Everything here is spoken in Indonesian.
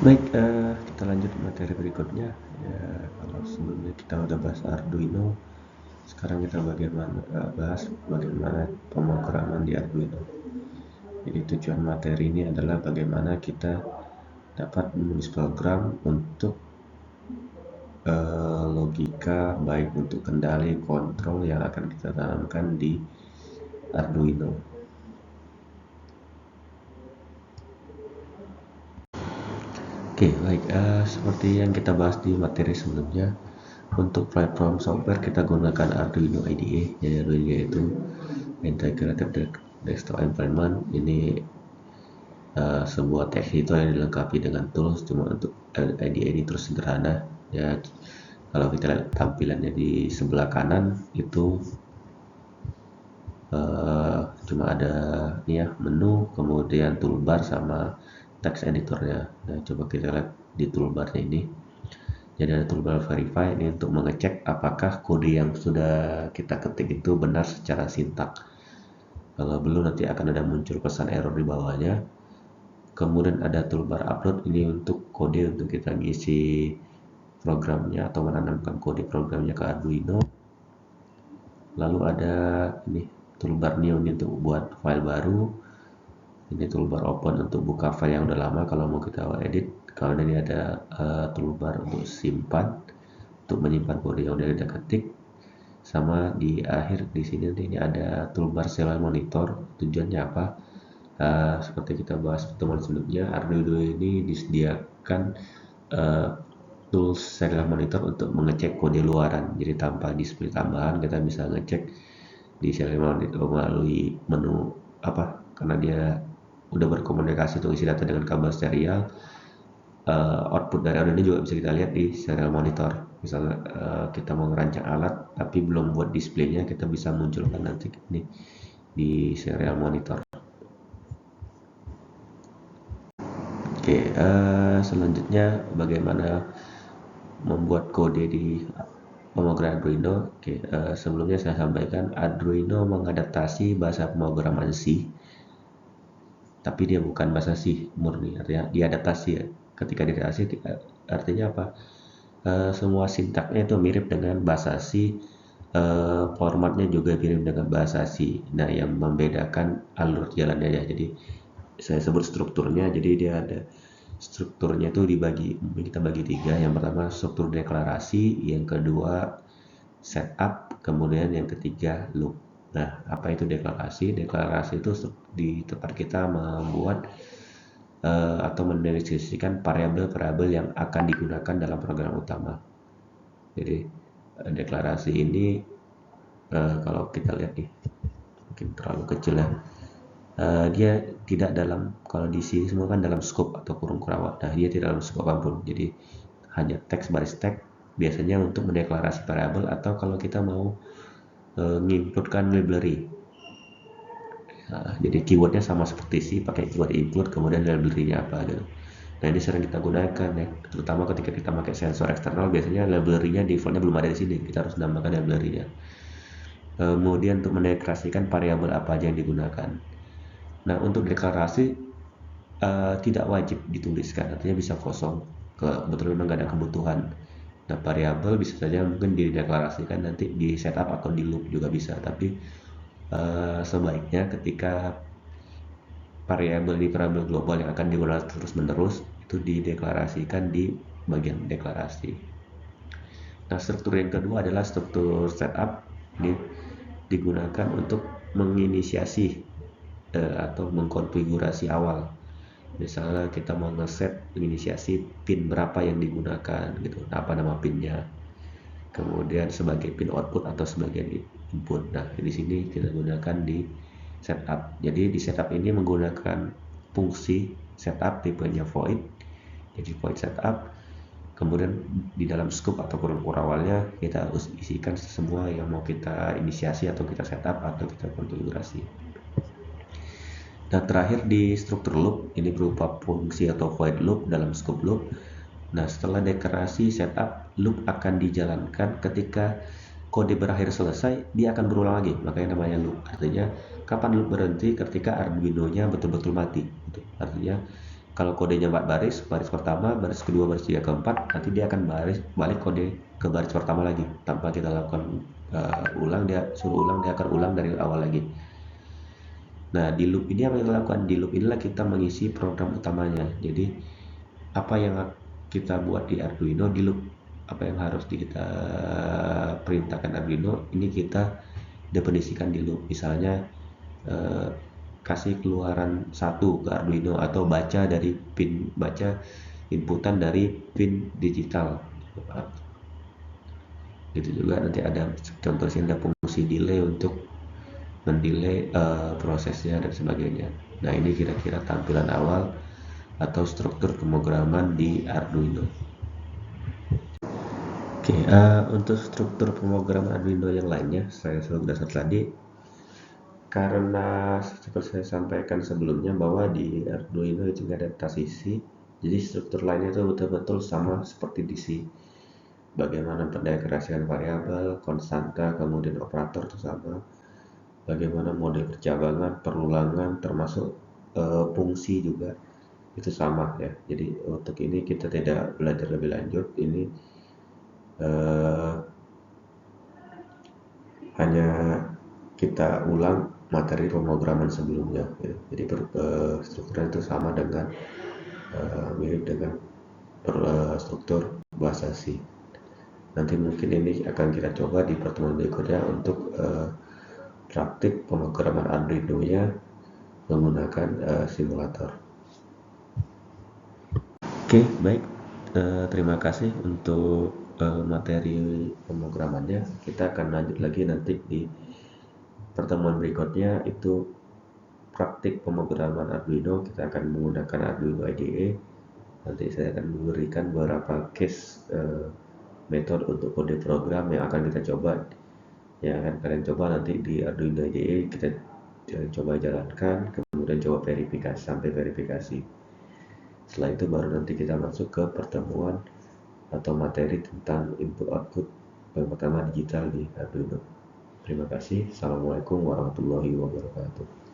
Baik, kita lanjut materi berikutnya. Ya, kalau sebelumnya kita udah bahas Arduino, sekarang kita bahas bagaimana pemrograman di Arduino. Jadi tujuan materi ini adalah bagaimana kita dapat menulis program untuk logika, baik untuk kendali, kontrol yang akan kita tanamkan di Arduino. Oke, baik. Seperti yang kita bahas di materi sebelumnya, untuk platform software kita gunakan Arduino IDE. Jadi Arduino itu Integrated Desktop Environment. Ini sebuah teks itu yang dilengkapi dengan tools. Cuma untuk IDE ini terus sederhana. Ya, kalau kita lihat tampilannya di sebelah kanan itu cuma ada nih ya, menu, kemudian toolbar sama text editornya. Nah, coba kita lihat di toolbarnya ini. Jadi ada toolbar verify ini untuk mengecek apakah kode yang sudah kita ketik itu benar secara sintak. Kalau belum, nanti akan ada muncul pesan error di bawahnya. Kemudian ada toolbar upload, ini untuk kode untuk kita ngisi programnya atau menanamkan kode programnya ke Arduino. Lalu ada ini toolbar new ini untuk buat file baru. Ini toolbar open untuk buka file yang udah lama kalau mau kita edit. Kalau ini ada toolbar untuk simpan, untuk menyimpan kode yang udah kita ketik. Sama di akhir di sini nanti ini ada toolbar serial monitor. Tujuannya apa? Seperti kita bahas pertemuan sebelumnya, Arduino ini disediakan tools serial monitor untuk mengecek kode luaran. Jadi tanpa display tambahan kita bisa ngecek di serial monitor melalui menu apa? Karena dia udah berkomunikasi untuk isi data dengan kabel serial. Output dari Arduino juga bisa kita lihat di serial monitor. Misalnya kita mau merancang alat tapi belum buat displaynya, kita bisa munculkan nanti ini di serial monitor. Oke, selanjutnya bagaimana membuat kode di pemrograman Arduino. Oke, sebelumnya saya sampaikan Arduino mengadaptasi bahasa pemrograman C, tapi dia bukan bahasa C murni, artinya diadaptasi ya. Ketika diadaptasi artinya apa? Semua sintaknya itu mirip dengan bahasa C, formatnya juga mirip dengan bahasa C. Nah, yang membedakan alur jalannya ya. Jadi saya sebut strukturnya. Jadi dia ada strukturnya itu kita bagi tiga. Yang pertama struktur deklarasi, yang kedua setup, kemudian yang ketiga loop. Nah, apa itu deklarasi? Deklarasi itu di tempat kita membuat atau mendeskripsikan variabel-variabel yang akan digunakan dalam program utama. Jadi deklarasi ini kalau kita lihat nih, mungkin terlalu kecil ya. Dia tidak dalam, kalau di sini semua kan dalam scope atau kurung kurawat. Nah, dia tidak dalam scope apapun. Jadi hanya teks baris teks, biasanya untuk mendeklarasi variabel atau kalau kita mau menginputkan library. Nah, jadi keywordnya sama seperti C, pakai keyword input, kemudian library-nya apa gitu. Nah, ini sering kita gunakan ya, terutama ketika kita pakai sensor eksternal. Biasanya library-nya defaultnya belum ada di sini, kita harus nambahkan library-nya. Kemudian untuk mendeklarasikan variabel apa aja yang digunakan. Nah, untuk deklarasi tidak wajib dituliskan, artinya bisa kosong. Kebetulan memang nggak ada kebutuhan. Nah, variabel bisa saja mungkin dideklarasikan nanti di setup atau di loop juga bisa, tapi sebaiknya ketika variabel di variabel global yang akan digunakan terus menerus itu dideklarasikan di bagian deklarasi. Nah, struktur yang kedua adalah struktur setup. Ini digunakan untuk menginisiasi atau mengkonfigurasi awal. Misalnya kita mau ngeset inisiasi pin berapa yang digunakan gitu, apa nama pinnya, kemudian sebagai pin output atau sebagai input. Nah, di sini kita gunakan di setup. Jadi di setup ini menggunakan fungsi setup tipenya void. Jadi void setup. Kemudian di dalam scope atau kurung awalnya kita isikan semua yang mau kita inisiasi atau kita setup atau kita konfigurasi. Nah, terakhir di struktur loop ini berupa fungsi atau void loop dalam scope loop. Nah, setelah deklarasi setup, loop akan dijalankan. Ketika kode berakhir selesai, dia akan berulang lagi, makanya namanya loop. Artinya kapan loop berhenti? Ketika Arduino-nya betul-betul mati gitu. Artinya Kalau kodenya 4 baris, baris pertama, baris kedua, baris tiga, keempat, nanti dia akan balik kode ke baris pertama lagi tanpa kita lakukan ulang. Dia suruh ulang, dia akan ulang dari awal lagi. Nah, di loop ini apa yang kita lakukan? Di loop inilah kita mengisi program utamanya. Jadi apa yang kita buat di Arduino di loop, apa yang harus kita perintahkan Arduino ini kita definisikan di loop. Misalnya kasih keluaran 1 ke Arduino, atau baca inputan dari pin digital. Itu juga nanti ada contohnya, ada fungsi delay untuk mendelay prosesnya dan sebagainya. Nah, ini kira-kira tampilan awal atau struktur pemrograman di Arduino. Oke, untuk struktur pemrograman Arduino yang lainnya saya sudah dasar tadi, karena seperti saya sampaikan sebelumnya bahwa di Arduino itu nggak ada transisi, jadi struktur lainnya itu betul-betul sama seperti di C. Bagaimana pendaya kerahasiaan variabel, konstanta, kemudian operator itu sama. Bagaimana model percabangan, perulangan, termasuk fungsi juga itu sama ya. Jadi untuk ini kita tidak belajar lebih lanjut. Ini hanya kita ulang materi pemrograman sebelumnya ya. Jadi strukturnya itu sama dengan mirip dengan struktur bahasa C. Nanti mungkin ini akan kita coba di pertemuan berikutnya untuk praktik pemrograman Arduino nya menggunakan simulator. Oke, baik. Terima kasih untuk materi pemrogramannya. Kita akan lanjut lagi nanti di pertemuan berikutnya, itu praktik pemrograman Arduino. Kita akan menggunakan Arduino IDE. Nanti saya akan memberikan beberapa case metode untuk kode program yang akan kita coba, yang akan kalian coba nanti di Arduino IDE. Kita coba jalankan, kemudian coba verifikasi sampai verifikasi. Setelah itu baru nanti kita masuk ke pertemuan atau materi tentang input output yang pertama digital di Arduino. Terima kasih. Assalamualaikum warahmatullahi wabarakatuh.